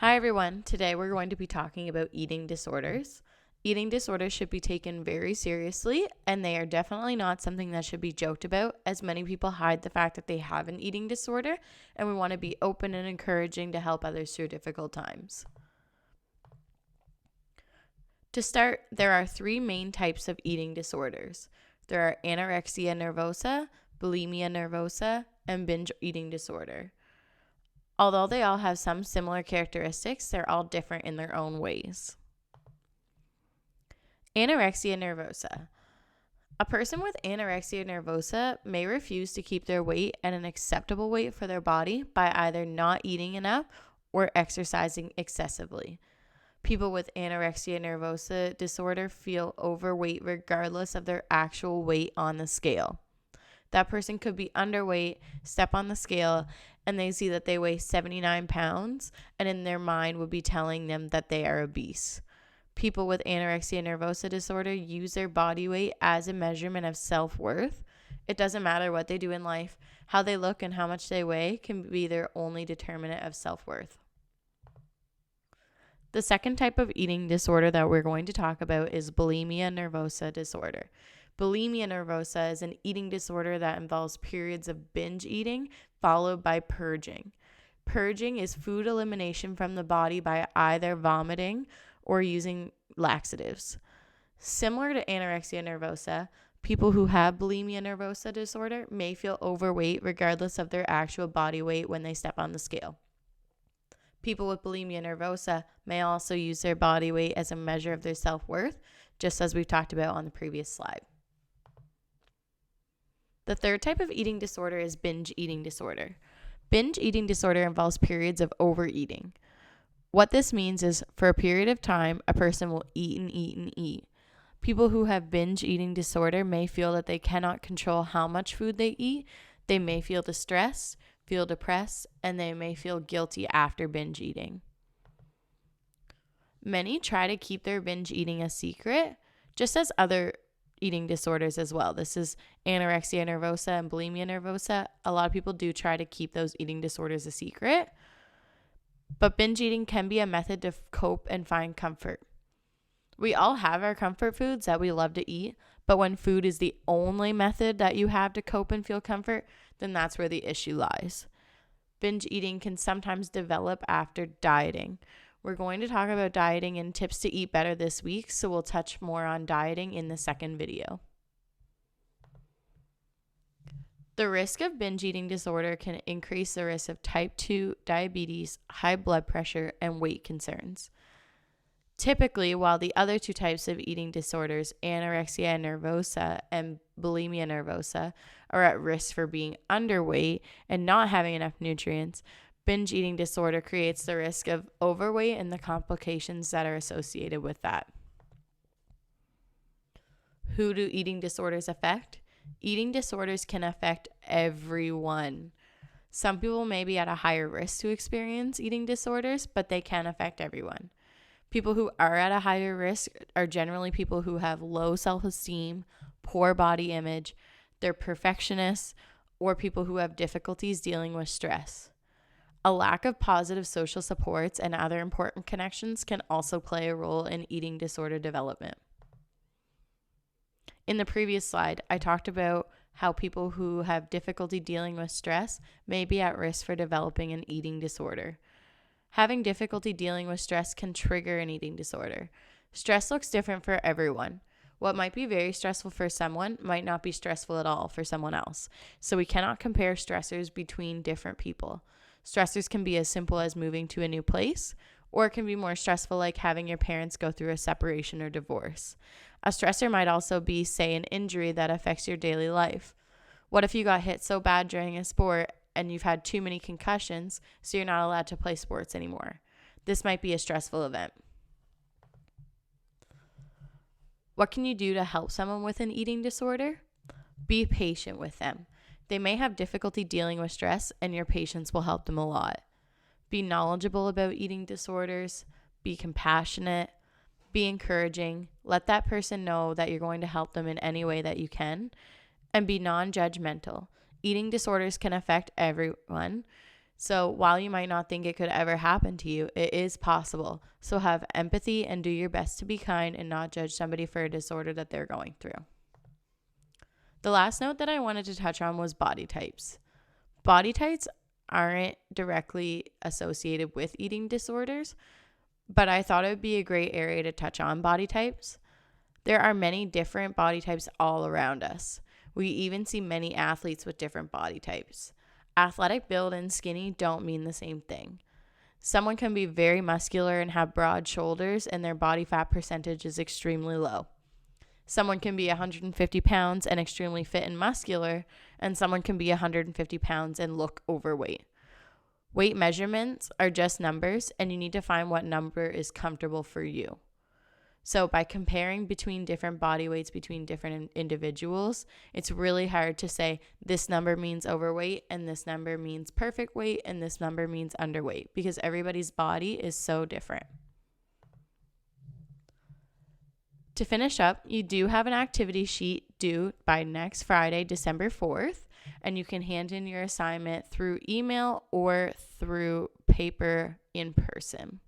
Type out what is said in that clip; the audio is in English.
Hi everyone, today we're going to be talking about eating disorders. Eating disorders should be taken very seriously, and they are definitely not something that should be joked about, as many people hide the fact that they have an eating disorder, and we want to be open and encouraging to help others through difficult times. To start, there are three main types of eating disorders. There are anorexia nervosa, bulimia nervosa, and binge eating disorder. Although they all have some similar characteristics, they're all different in their own ways. Anorexia nervosa. A person with anorexia nervosa may refuse to keep their weight at an acceptable weight for their body by either not eating enough or exercising excessively. People with anorexia nervosa disorder feel overweight regardless of their actual weight on the scale. That person could be underweight, step on the scale, and they see that they weigh 79 pounds, and in their mind would be telling them that they are obese. People with anorexia nervosa disorder use their body weight as a measurement of self-worth. It doesn't matter what they do in life, how they look and how much they weigh can be their only determinant of self-worth. The second type of eating disorder that we're going to talk about is bulimia nervosa disorder. Bulimia nervosa is an eating disorder that involves periods of binge eating followed by purging. Purging is food elimination from the body by either vomiting or using laxatives. Similar to anorexia nervosa, people who have bulimia nervosa disorder may feel overweight regardless of their actual body weight when they step on the scale. People with bulimia nervosa may also use their body weight as a measure of their self-worth, just as we've talked about on the previous slide. The third type of eating disorder is binge eating disorder. Binge eating disorder involves periods of overeating. What this means is for a period of time, a person will eat and eat and eat. People who have binge eating disorder may feel that they cannot control how much food they eat. They may feel distressed, feel depressed, and they may feel guilty after binge eating. Many try to keep their binge eating a secret, just as other eating disorders as well. This is anorexia nervosa and bulimia nervosa. A lot of people do try to keep those eating disorders a secret, but binge eating can be a method to cope and find comfort. We all have our comfort foods that we love to eat, but when food is the only method that you have to cope and feel comfort, then that's where the issue lies. Binge eating can sometimes develop after dieting. We're going to talk about dieting and tips to eat better this week, so we'll touch more on dieting in the second video. The risk of binge eating disorder can increase the risk of type 2 diabetes, high blood pressure, and weight concerns. Typically, while the other two types of eating disorders, anorexia nervosa and bulimia nervosa, are at risk for being underweight and not having enough nutrients, binge eating disorder creates the risk of overweight and the complications that are associated with that. Who do eating disorders affect? Eating disorders can affect everyone. Some people may be at a higher risk to experience eating disorders, but they can affect everyone. People who are at a higher risk are generally people who have low self-esteem, poor body image, they're perfectionists, or people who have difficulties dealing with stress. A lack of positive social supports and other important connections can also play a role in eating disorder development. In the previous slide, I talked about how people who have difficulty dealing with stress may be at risk for developing an eating disorder. Having difficulty dealing with stress can trigger an eating disorder. Stress looks different for everyone. What might be very stressful for someone might not be stressful at all for someone else. So we cannot compare stressors between different people. Stressors can be as simple as moving to a new place, or it can be more stressful like having your parents go through a separation or divorce. A stressor might also be, say, an injury that affects your daily life. What if you got hit so bad during a sport and you've had too many concussions, so you're not allowed to play sports anymore? This might be a stressful event. What can you do to help someone with an eating disorder? Be patient with them. They may have difficulty dealing with stress, and your patience will help them a lot. Be knowledgeable about eating disorders. Be compassionate. Be encouraging. Let that person know that you're going to help them in any way that you can. And be non-judgmental. Eating disorders can affect everyone. So while you might not think it could ever happen to you, it is possible. So have empathy and do your best to be kind and not judge somebody for a disorder that they're going through. The last note that I wanted to touch on was body types. Body types aren't directly associated with eating disorders, but I thought it would be a great area to touch on body types. There are many different body types all around us. We even see many athletes with different body types. Athletic build and skinny don't mean the same thing. Someone can be very muscular and have broad shoulders and their body fat percentage is extremely low. Someone can be 150 pounds and extremely fit and muscular, and someone can be 150 pounds and look overweight. Weight measurements are just numbers, and you need to find what number is comfortable for you. So by comparing between different body weights between different individuals, it's really hard to say this number means overweight and this number means perfect weight and this number means underweight because everybody's body is so different. To finish up, you do have an activity sheet due by next Friday, December 4th, and you can hand in your assignment through email or through paper in person.